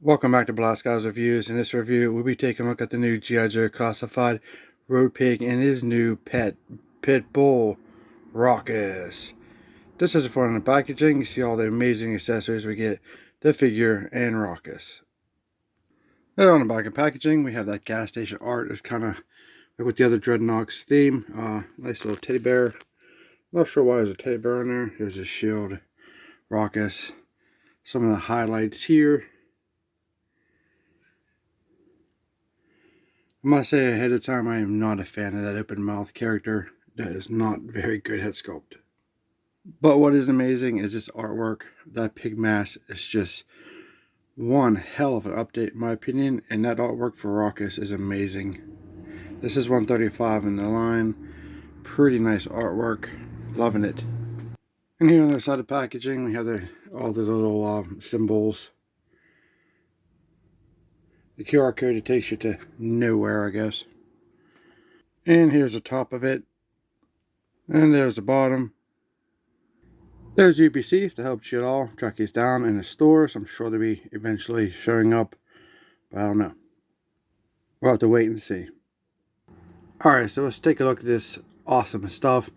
Welcome back to Blast Guys Reviews. In this review, we'll be taking a look at the new G.I.JOE classified road pig and his new pet bull, Rawkus. This is for the packaging. You see all the amazing accessories we get, the figure, and Rawkus. Then on the back of packaging, we have that gas station art. It's kind of like with the other Dreadnok's theme. Nice little teddy bear. Not sure why there's a teddy bear in there. There's a shield, Rawkus. Some of the highlights here. I must say ahead of time, I am not a fan of that open mouth character. That is not very good head sculpt. But what is amazing is this artwork. That pig mask is just one hell of an update in my opinion, and that artwork for Rawkus is amazing. This is 135 in the line. Pretty nice artwork. Loving it. And here on the other side of the packaging, we have all the little symbols. The QR code, it takes you to nowhere, I guess. And here's the top of it. And there's the bottom. There's UPC if that helps you at all. Track these down in the stores. I'm sure they'll be eventually showing up. But I don't know. We'll have to wait and see. Alright, so let's take a look at this awesome stuff.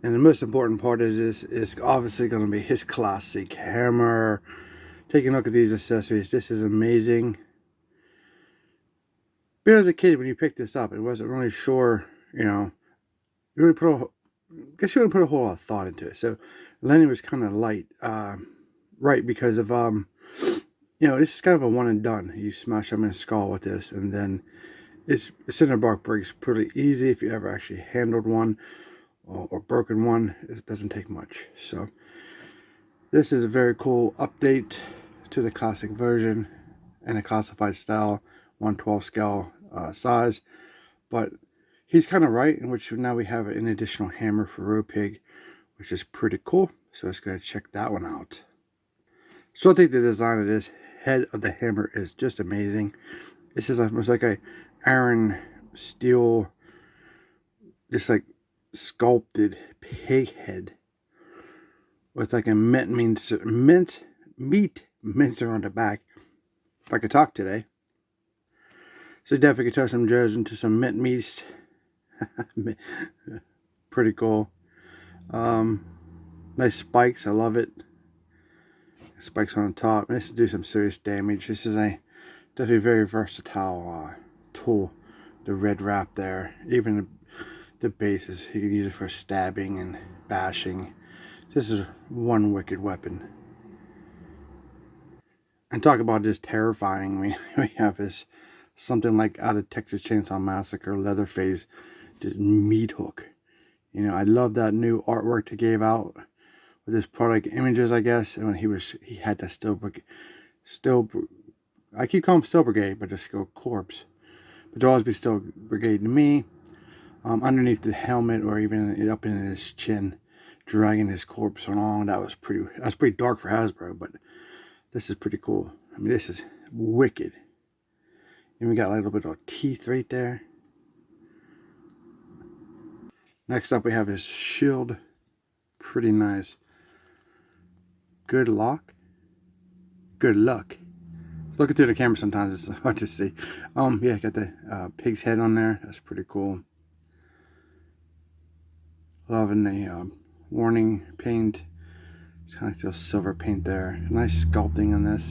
And the most important part is obviously going to be his classic hammer. Taking a look at these accessories. This is amazing. But as a kid, when you picked this up, it wasn't really sure, you know, you really guess you wouldn't put a whole lot of thought into it. So Lenny was kind of light, right, because of, you know, this is kind of a one and done. You smash them in the skull with this, and then it's Cinderbark breaks pretty easy if you ever actually handled one or broken one. It doesn't take much. So this is a very cool update to the classic version and a classified style. 1/12 scale size, but he's kind of right, in which now we have an additional hammer for Road Pig, which is pretty cool. So let's go ahead and check that one out. So I think the design of this head of the hammer is just amazing. This is almost like a iron steel, just like sculpted pig head with like a meat mincer on the back. If I could talk today. So definitely could turn some Joes into some mint meat. Pretty cool. Nice spikes. I love it. Spikes on the top. This will do some serious damage. This is a definitely very versatile tool. The red wrap there. Even the bases. You can use it for stabbing and bashing. This is one wicked weapon. And talk about just terrifying. We have this something like out of Texas Chainsaw Massacre, Leatherface, just meat hook. You know, I love that new artwork they gave out with his product images, I guess. And when he had that I keep calling him Still Brigade, but just go corpse. But there'll always be Still Brigade to me. Underneath the helmet or even up in his chin, dragging his corpse along. That's pretty dark for Hasbro, but this is pretty cool. I mean, this is wicked. And we got a little bit of teeth right there. Next up we have his shield. Pretty nice. Good luck. Good luck. Looking through the camera sometimes it's hard to see. Yeah, got the pig's head on there. That's pretty cool. Loving the warning paint. It's kind of like silver paint there. Nice sculpting on this.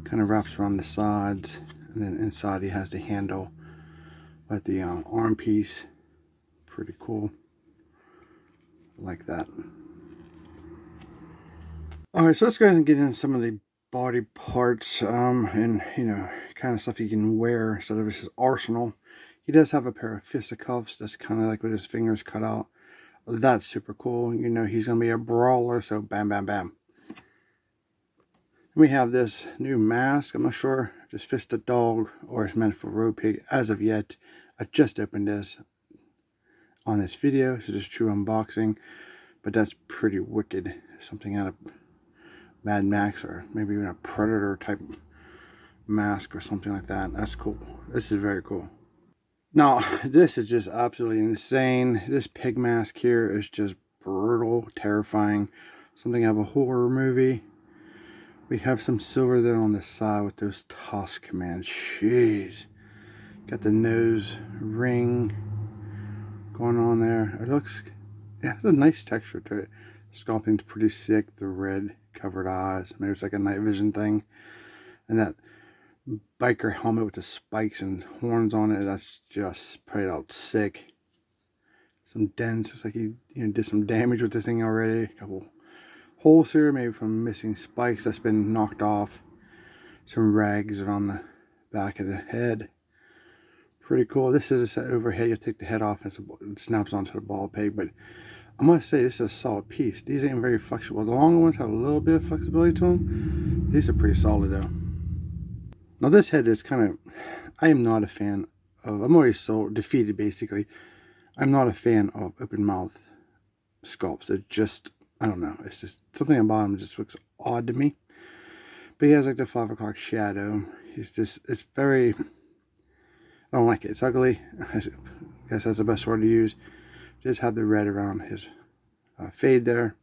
Kind of wraps around the sides. And then inside he has the handle with the arm piece. Pretty cool. Like that. Alright, so let's go ahead and get into some of the body parts and, you know, kind of stuff he can wear instead of his arsenal. He does have a pair of fisticuffs that's kind of like with his fingers cut out. That's super cool. You know, he's going to be a brawler, so bam, bam, bam. We have this new mask. I'm not sure if it's Fisted Dog or it's meant for Road Pig as of yet. I just opened this on this video. This is true unboxing. But that's pretty wicked. Something out of Mad Max or maybe even a Predator type mask or something like that. That's cool. This is very cool. Now, this is just absolutely insane. This pig mask here is just brutal, terrifying. Something out of a horror movie. We have some silver there on the side with those tusks, man. Jeez. Got the nose ring going on there. It has a nice texture to it. Sculpting's pretty sick. The red covered eyes. Maybe it's like a night vision thing. And that biker helmet with the spikes and horns on it, that's just played out sick. Some dents. Looks like he did some damage with this thing already. A couple holes here, maybe from missing spikes that's been knocked off. Some rags around the back of the head. Pretty cool. This is a set overhead. You take the head off and it snaps onto the ball peg. But I must say, this is a solid piece. These ain't very flexible. The longer ones have a little bit of flexibility to them. These are pretty solid though. Now this head is kind of, I am not a fan of, I'm already so defeated basically. I'm not a fan of open mouth sculpts. They're just, I don't know. It's just something about him just looks odd to me. But he has like the 5 o'clock shadow. He's just, it's very, I don't like it. It's ugly. I guess that's the best word to use. Just have the red around his fade there.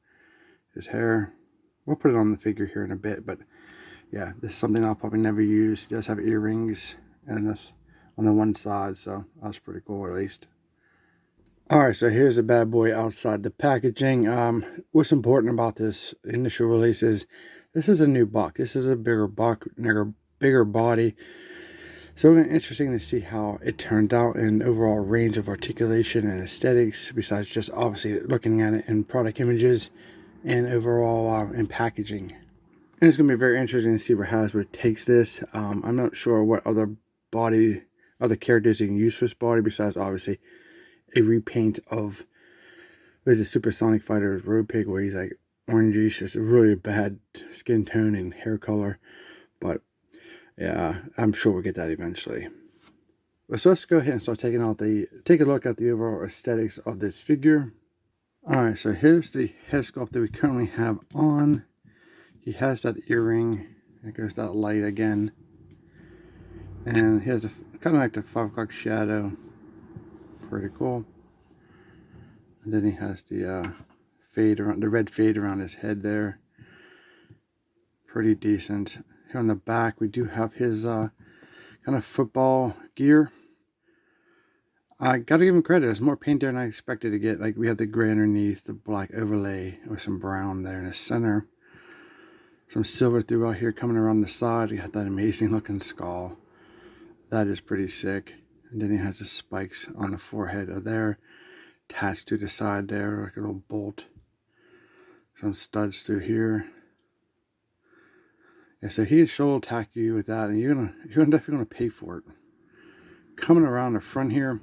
His hair. We'll put it on the figure here in a bit. But yeah, this is something I'll probably never use. He does have earrings and this on the one side. So that's pretty cool at least. Alright, so here's the bad boy outside the packaging. What's important about this initial release is this is a new buck. This is a bigger buck, bigger body. So it's interesting to see how it turns out in overall range of articulation and aesthetics, besides just obviously looking at it in product images and overall in packaging. And it's going to be very interesting to see where Hasbro takes this. I'm not sure what other characters you can use for this body, besides obviously a repaint of, what is it, Supersonic Fighter's Road Pig, where he's like orangey, just a really bad skin tone and hair color. But yeah, I'm sure we'll get that eventually. So let's go ahead and start take a look at the overall aesthetics of this figure. Alright, so here's the head sculpt that we currently have on. He has that earring. There goes that light again. And he has a kind of like the 5 o'clock shadow. Pretty cool. And then he has the fade around, the red fade around his head there. Pretty decent. Here on the back, we do have his kind of football gear. I gotta give him credit. There's more paint there than I expected to get. Like we have the gray underneath, the black overlay with some brown there in the center. Some silver throughout here coming around the side. You got that amazing looking skull. That is pretty sick. And then he has the spikes on the forehead of there, attached to the side there, like a little bolt. Some studs through here. Yeah, so he'll shoulder attack you with that, and you're definitely gonna pay for it. Coming around the front here,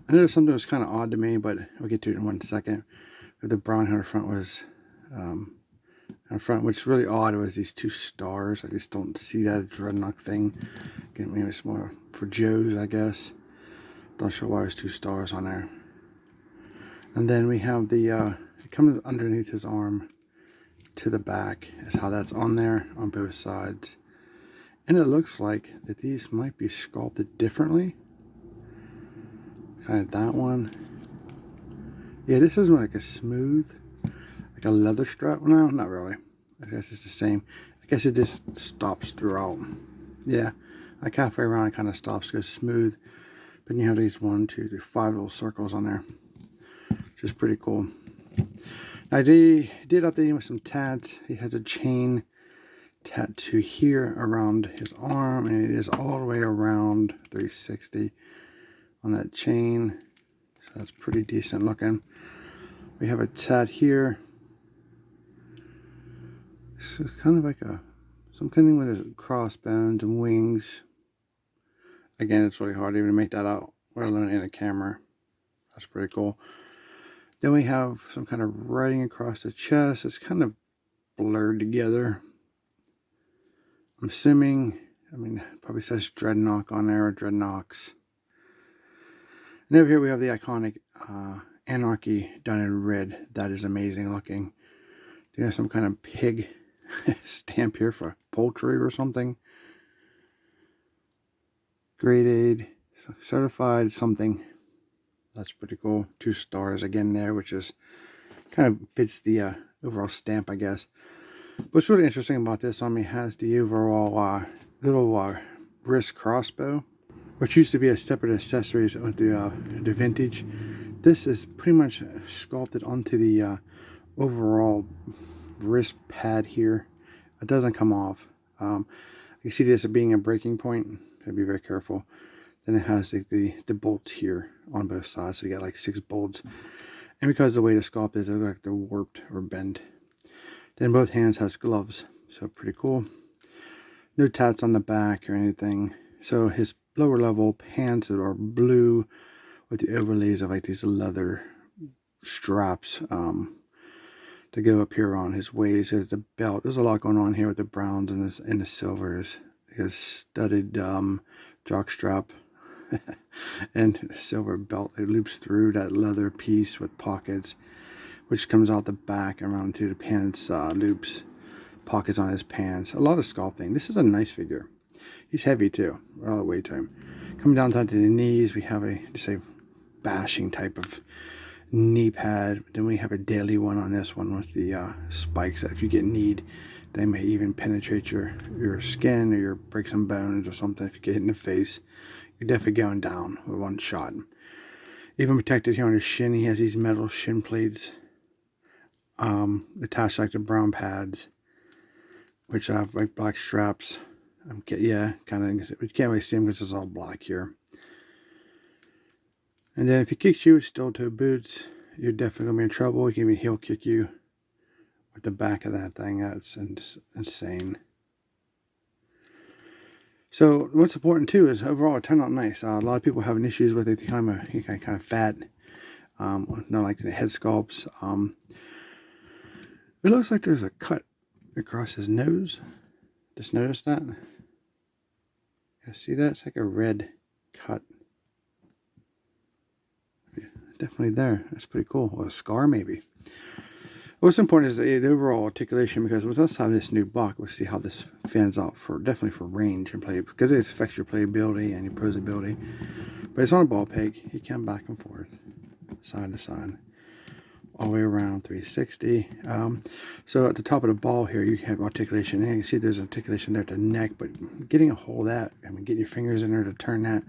I know there's something that was kind of odd to me, but we'll get to it in 1 second. The brown hair front was, what's really odd was these 2 stars. I just don't see that Dreadnok thing. Again, maybe it's more for Joe's, I guess. Not sure why there's 2 stars on there. And then we have the it comes underneath his arm to the back is how that's on there on both sides. And it looks like that these might be sculpted differently. Kind of that one. Yeah, this is like a smooth, like a leather strap. No, not really. I guess it's the same. I guess it just stops throughout. Yeah, like halfway around it kind of stops, goes smooth. But you have these 1, 2, 3, 5 little circles on there, which is pretty cool. I did update him with some tats. He has a chain tattoo here around his arm, and it is all the way around 360 on that chain. So that's pretty decent looking. We have a tat here. It's kind of like something with his crossbones and wings. Again, it's really hard even to make that out, let alone in a camera. That's pretty cool. Then we have some kind of writing across the chest. It's kind of blurred together. I'm assuming, probably says Dreadnok on there, or Dreadnoks. And over here we have the iconic Anarchy done in red. That is amazing looking. They have some kind of pig stamp here for poultry or something. Grade A, certified something. That's pretty cool. 2 stars again there, which is kind of fits the overall stamp, I guess. What's really interesting about this army has the overall little wrist crossbow, which used to be a separate accessories with the vintage. This is pretty much sculpted onto the overall wrist pad here. It doesn't come off. You see this being a breaking point. Gotta be very careful. Then it has the bolts here on both sides, so you got like 6 bolts. And because the way the sculpt is, they look like they're warped or bent. Then both hands has gloves, so pretty cool. No tats on the back or anything. So his lower level pants are blue with the overlays of like these leather straps to go up here on his waist. There's the belt. There's a lot going on here with the browns and the silvers. His studded jock strap and silver belt. It loops through that leather piece with pockets, which comes out the back and around to the pants loops. Pockets on his pants. A lot of sculpting. This is a nice figure. He's heavy too. A lot of weight to him. Coming down to the knees, we have just a bashing type of knee pad. Then we have a daily one on this one with the spikes that if you get kneed, they may even penetrate your skin, or break some bones or something. If you get hit in the face, you're definitely going down with one shot. Even protected here on his shin, he has these metal shin plates attached like the brown pads, which have like black straps. Yeah, kind of. You can't really see them because it's all black here. And then if he kicks you with steel-toe boots, you're definitely going to be in trouble. He can even heel kick you with the back of that thing. That's insane. So what's important too is overall it turned out nice. A lot of people having issues with it. He's kind of fat. Not like the head sculpts. It looks like there's a cut across his nose. Just notice that. You see that? It's like a red cut. Definitely there. That's pretty cool. Or a scar maybe. What's important is the overall articulation, because with us having this new buck, we'll see how this fans out for definitely for range and play, because it affects your playability and your posability. But it's on a ball peg. He can back and forth, side to side, all the way around 360. So at the top of the ball here, you have articulation. And you can see there's articulation there at the neck, but getting a hold of that, I mean, getting your fingers in there to turn that,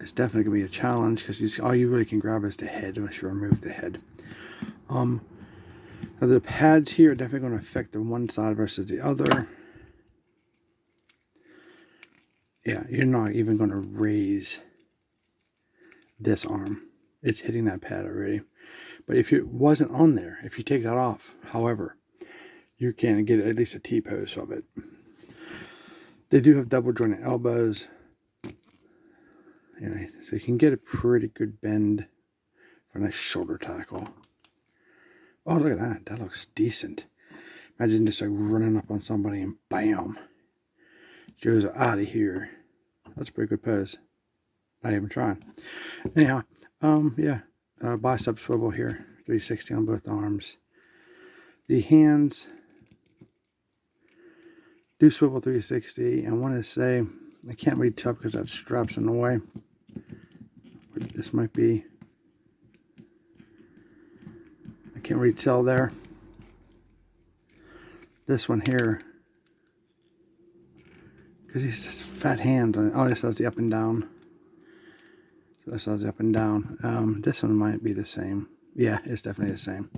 it's definitely going to be a challenge, because all you really can grab is the head, unless you remove the head. The pads here are definitely going to affect the one side versus the other. Yeah, you're not even going to raise this arm. It's hitting that pad already. But if it wasn't on there, if you take that off, however, you can get at least a T-pose of it. They do have double jointed elbows. Anyway, so you can get a pretty good bend for a nice shoulder tackle. Oh, look at that. That looks decent. Imagine just like running up on somebody and bam. Joe's out of here. That's a pretty good pose. Not even trying. Anyhow, yeah. Bicep swivel here. 360 on both arms. The hands do swivel 360. I want to say, I can't really tell because that strap's in the way. But this might be, I can't really tell there. This one here, because he's just fat hands. Oh, this has the up and down. So this has the up and down. This one might be the same. Yeah, it's definitely the same.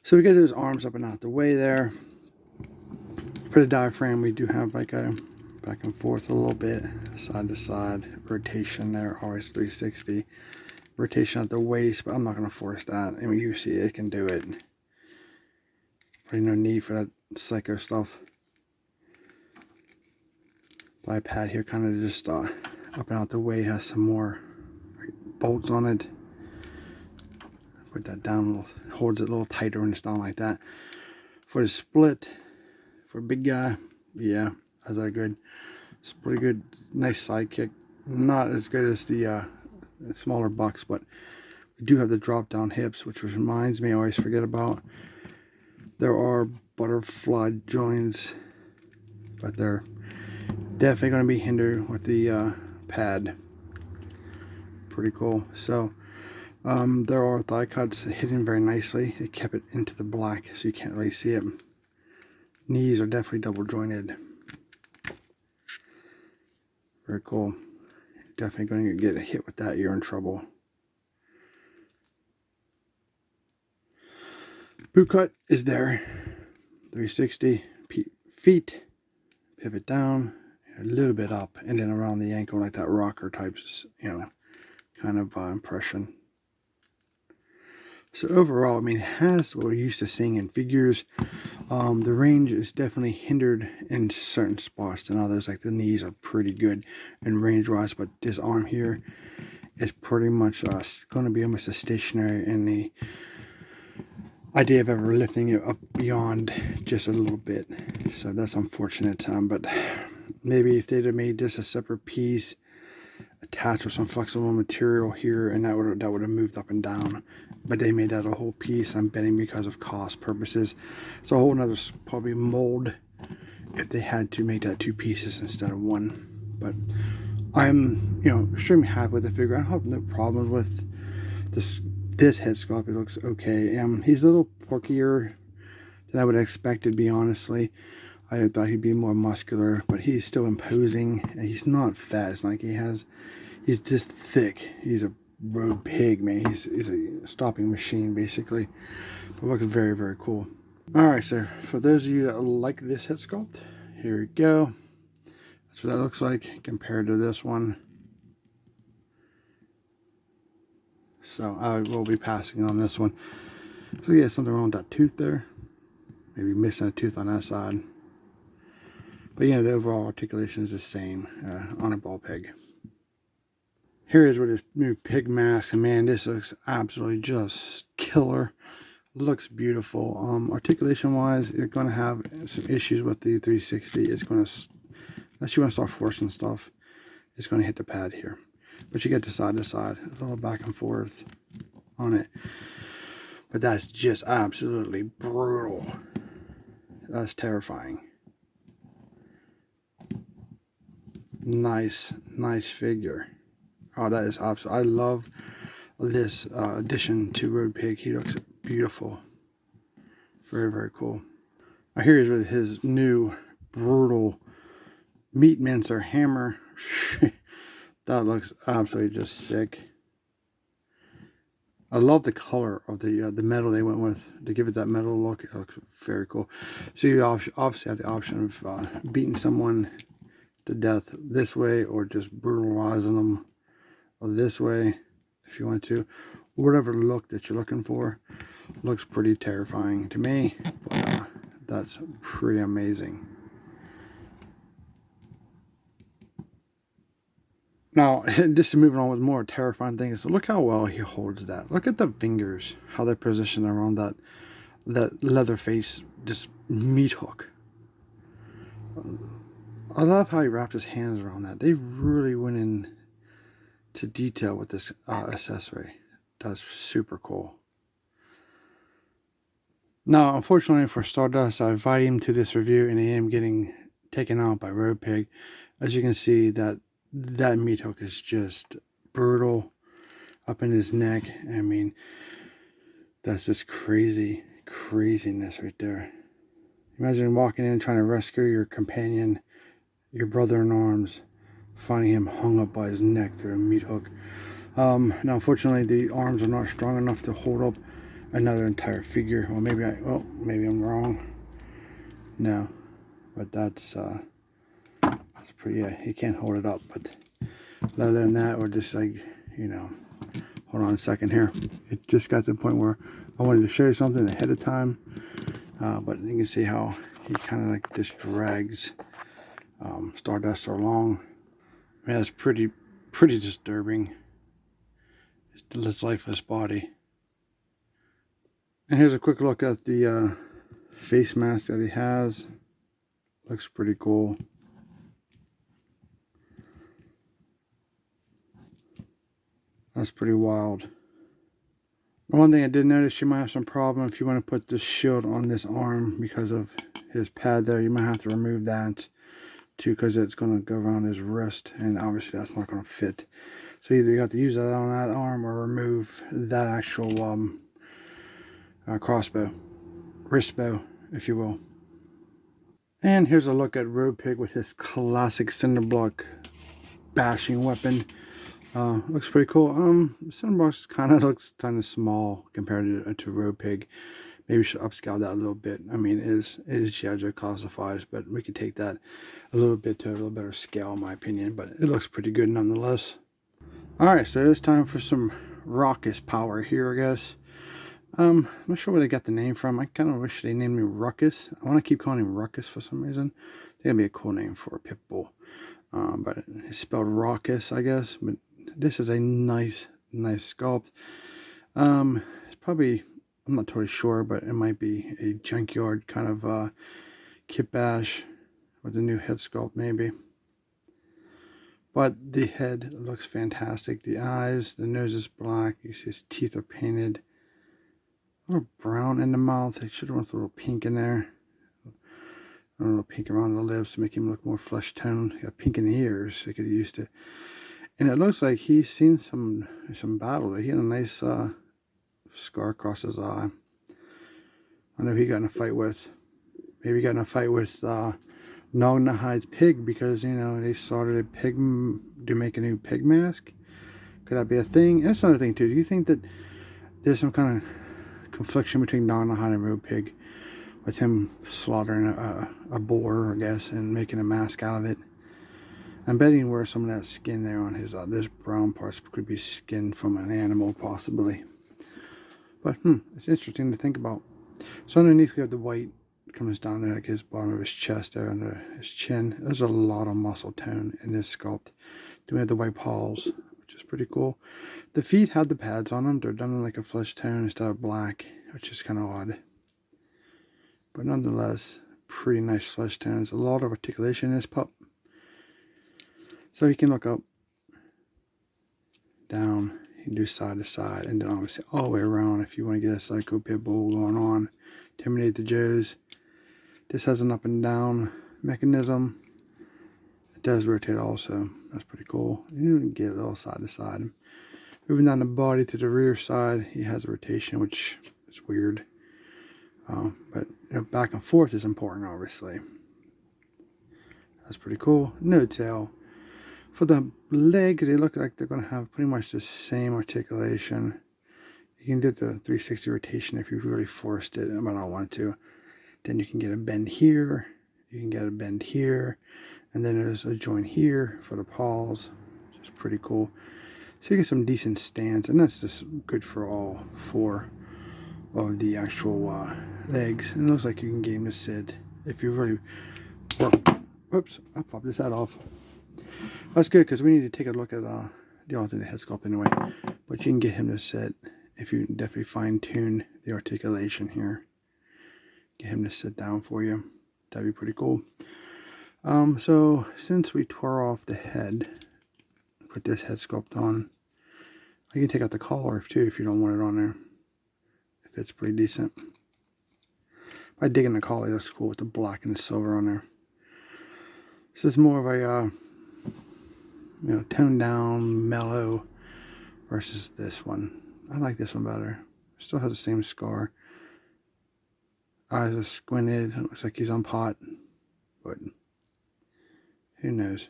So we get those arms up and out the way there. For the diaphragm, we do have like a back and forth a little bit, side to side rotation there, always 360. Rotation at the waist, but I'm not going to force that. I mean, you see it can do it. Really no need for that psycho stuff. Bipad here kind of just up and out the way, has some more bolts on it. Put that down a little, holds it a little tighter when it's down like that. For the split, for a big guy, yeah, that's a good, it's pretty good, nice side kick. Not as good as the smaller bucks, but we do have the drop down hips, which reminds me, I always forget about. There are butterfly joints, but they're definitely going to be hindered with the pad. Pretty cool. So there are thigh cuts hidden very nicely. It kept it into the black, so you can't really see it. Knees are definitely double jointed. Very cool. Definitely going to get hit with that, you're in trouble. Boot cut is there. 360 feet, pivot down, a little bit up, and then around the ankle like that rocker types, you know, kind of impression. So overall, I mean, it has what we're used to seeing in figures. The range is definitely hindered in certain spots than others. Like the knees are pretty good in range-wise, but this arm here is pretty much going to be almost a stationary in the idea of ever lifting it up beyond just a little bit. So that's unfortunate. But maybe if they'd have made this a separate piece, attached with some flexible material here, and that would have moved up and down, but they made that a whole piece. I'm betting because of cost purposes. It's a whole nother probably mold if they had to make that 2 pieces instead of 1. But I'm, you know, extremely happy with the figure. I have no problem with this head sculpt. It looks okay. He's a little porkier than I would have expected, to be honestly. I thought he'd be more muscular, but he's still imposing, and he's not fat. It's like he's just thick. He's a road pig, man. He's a stopping machine, basically. But looks very, very cool. Alright, so for those of you that like this head sculpt, here we go. That's what that looks like compared to this one. So I will be passing on this one. So yeah, something wrong with that tooth there. Maybe missing a tooth on that side. But yeah, the overall articulation is the same on a ball peg. Here is with his new pig mask, and man, this looks absolutely just killer. Looks beautiful. Articulation wise, you're going to have some issues with the 360. It's going to, unless you want to start forcing stuff, it's going to hit the pad here. But you get the side to side, a little back and forth on it. But that's just absolutely brutal. That's terrifying. Nice figure. Oh, that is awesome. I love this addition to Road Pig. He looks beautiful. Very, very cool. Now here he is with his new brutal meat mincer hammer. That looks absolutely just sick. I love the color of the metal they went with to give it that metal look. It looks very cool. So you obviously have the option of beating someone to death this way, or just brutalizing them this way if you want to. Whatever look that you're looking for, looks pretty terrifying to me, but that's pretty amazing. Now, just moving on with more terrifying things, so look how well he holds that. Look at the fingers, how they're positioned around that leather face, just meat hook. I love how he wrapped his hands around that. They really went in to detail with this accessory. That's super cool. Now, unfortunately for Stardust, I invited him to this review and I am getting taken out by Road Pig. As you can see, that meat hook is just brutal up in his neck. I mean, that's just craziness right there. Imagine walking in trying to rescue your companion, your brother in arms, finding him hung up by his neck through a meat hook. Now, unfortunately, the arms are not strong enough to hold up another entire figure. Well, maybe I'm wrong. No, but that's pretty. Yeah, he can't hold it up. But let alone that, or just like, you know, hold on a second here. It just got to the point where I wanted to show you something ahead of time, but you can see how he kind of like just drags Stardust along. I mean, that's pretty disturbing. His lifeless body. And here's a quick look at the face mask that he has. Looks pretty cool. That's pretty wild. One thing I did notice, you might have some problem if you want to put this shield on this arm because of his pad there. You might have to remove that too, because it's going to go around his wrist, and obviously that's not going to fit. So either you have to use that on that arm or remove that actual crossbow, wrist bow, if you will. And here's a look at Road Pig with his classic cinder block bashing weapon. Looks pretty cool. Cinder blocks kind of looks kind of small compared to Road Pig. Maybe we should upscale that a little bit. I mean, it is G.I.JOE classifies, but we could take that a little bit to a little better scale, in my opinion. But it looks pretty good nonetheless. Alright, so it's time for some Rawkus power here, I guess. I'm not sure where they got the name from. I kind of wish they named me Rawkus. I want to keep calling him Rawkus for some reason. I think it'd be a cool name for a pit bull. But it's spelled Rawkus, I guess. But this is a nice sculpt. It's probably, I'm not totally sure, but it might be a junkyard kind of kit bash with a new head sculpt, maybe. But the head looks fantastic. The eyes, the nose is black. You see his teeth are painted. A little brown in the mouth. They should have went a little pink in there. A little pink around the lips to make him look more flesh toned. He got pink in the ears. They could have used it. And it looks like he's seen some battle. He had a nice scar across his eye. I know he got in a fight with. Maybe he got in a fight with Nognahide's pig because, you know, they started a pig to make a new pig mask. Could that be a thing? And that's another thing too. Do you think that there's some kind of confliction between Nognahide and Road Pig with him slaughtering a boar, I guess, and making a mask out of it? I'm betting where some of that skin there on his this brown parts could be skin from an animal, possibly. But it's interesting to think about. So underneath we have the white. Comes down to like his bottom of his chest there under his chin. There's a lot of muscle tone in this sculpt. Then we have the white paws, which is pretty cool. The feet have the pads on them. They're done in like a flesh tone instead of black, which is kind of odd. But nonetheless, pretty nice flesh tones. A lot of articulation in this pup. So he can look up, down, he can do side to side, and then obviously all the way around if you want to get a psycho pit bull going on. Intimidate the Joes. This has an up and down mechanism. It does rotate also. That's pretty cool. You can get a little side to side. Moving down the body to the rear side, he has a rotation, which is weird. But you know, back and forth is important, obviously. That's pretty cool. No tail. For the legs, they look like they're going to have pretty much the same articulation. You can do the 360 rotation if you really forced it, but I don't want to. Then you can get a bend here, you can get a bend here, and then there's a joint here for the paws, which is pretty cool. So you get some decent stance, and that's just good for all four of the actual legs. And it looks like you can game to sit if you really work. Whoops, I popped this head off. That's good because we need to take a look at the alternate head sculpt anyway. But you can get him to sit if you definitely fine tune the articulation here. Get him to sit down for you. That'd be pretty cool. So since we tore off the head, put this head sculpt on. You can take out the collar too if you don't want it on there. If it's pretty decent. By digging the collar, that's cool with the black and the silver on there. This is more of a you know, toned down, mellow versus this one. I like this one better. Still has the same scar. Eyes are squinted. It looks like he's on pot. But who knows?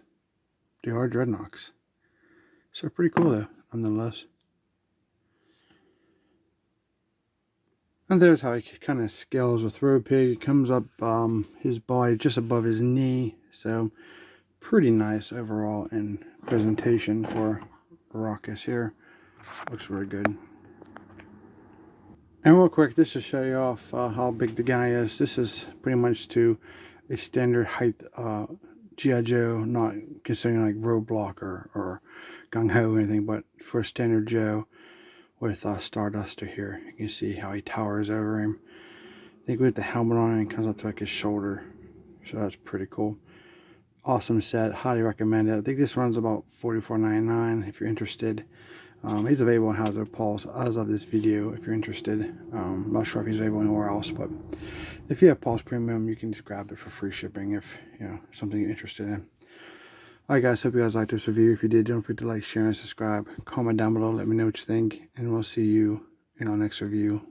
They are Dreadnoks. So pretty cool though, nonetheless. And there's how he kind of scales with Road Pig. It comes up his body just above his knee. So pretty nice overall in presentation for Rawkus here. Looks really good. And real quick, just to show you off how big the guy is. This is pretty much to a standard height G.I.JOE, not considering like Roadblock or Gung Ho or anything, but for a standard Joe with Starduster here. You can see how he towers over him. I think with the helmet on, it comes up to like his shoulder. So that's pretty cool. Awesome set. Highly recommend it. I think this runs about $44.99 if you're interested. He's available in Hazard Pulse as of this video if you're interested. I'm not sure if he's available anywhere else, but if you have Pulse Premium, you can just grab it for free shipping if you know something you're interested in. Alright guys, hope you guys liked this review. If you did, don't forget to like, share, and subscribe. Comment down below, let me know what you think, and we'll see you in our next review.